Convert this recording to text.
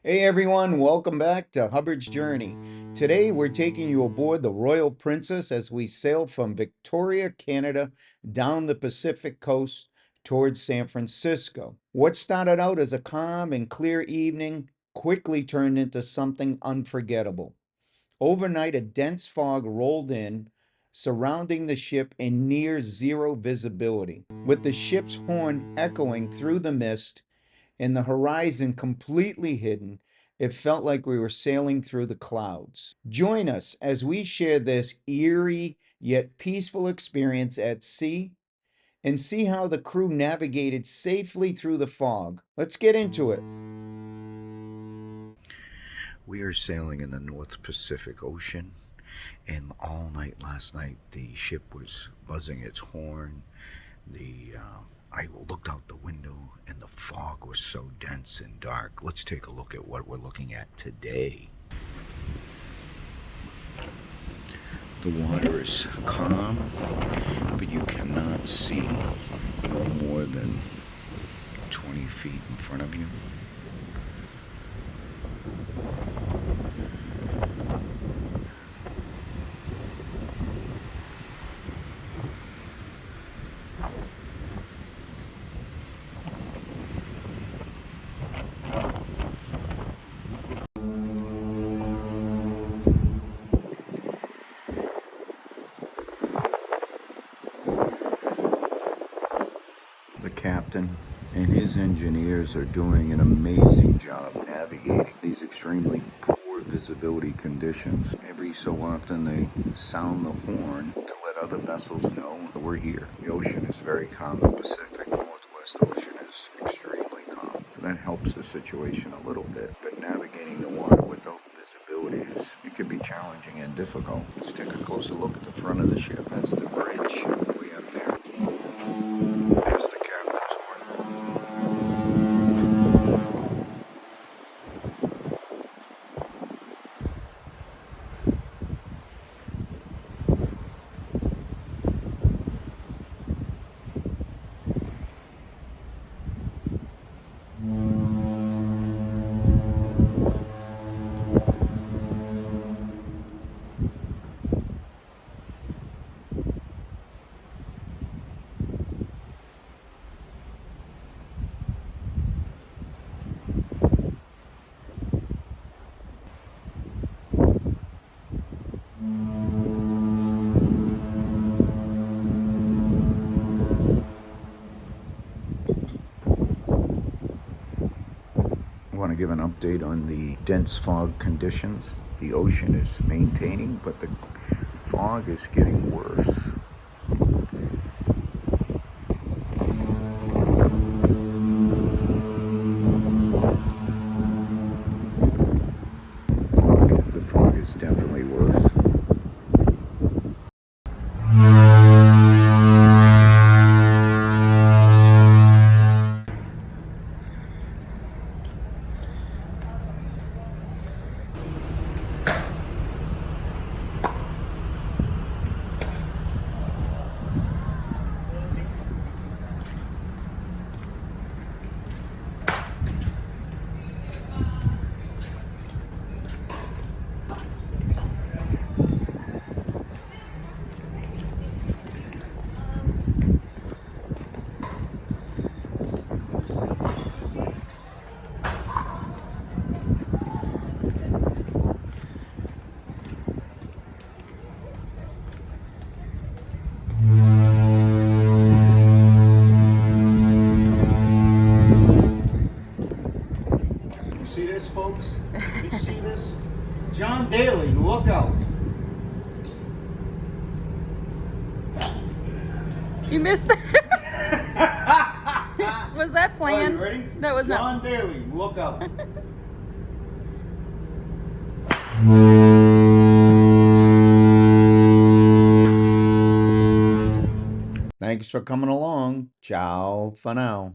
Hey everyone, welcome back to Hubbard's Journey. Today we're taking you aboard the Royal Princess as we sail from Victoria, Canada, down the Pacific coast towards San Francisco. What started out as a calm and clear evening quickly turned into something unforgettable. Overnight, a dense fog rolled in, surrounding the ship in near zero visibility, with the ship's horn echoing through the mist and the horizon completely hidden. It felt like we were sailing through the clouds. Join us as we share this eerie yet peaceful experience at sea and see how the crew navigated safely through the fog. Let's get into it. We are sailing in the North Pacific Ocean, and all night last night the ship was buzzing its horn. I looked out the window, and the fog was so dense and dark. Let's take a look at what we're looking at today. The water is calm, but you cannot see no more than 20 feet in front of you. The captain and his engineers are doing an amazing job navigating these extremely poor visibility conditions. Every so often they sound the horn to let other vessels know that we're here. The ocean is very calm. The Pacific Northwest Ocean is extremely calm, so that helps the situation a little bit. But navigating the water without visibility it can be challenging and difficult. Let's take a closer look at the front of the ship. That's the bridge way up there. There's the captain's horn. I want to give an update on the dense fog conditions. The ocean is maintaining, but the fog is getting worse. The fog is definitely worse. See this, folks? You see this? John Daly, look out. You missed that. Was that planned? Are you ready? That was John not. Daly, look out. Thanks for coming along. Ciao for now.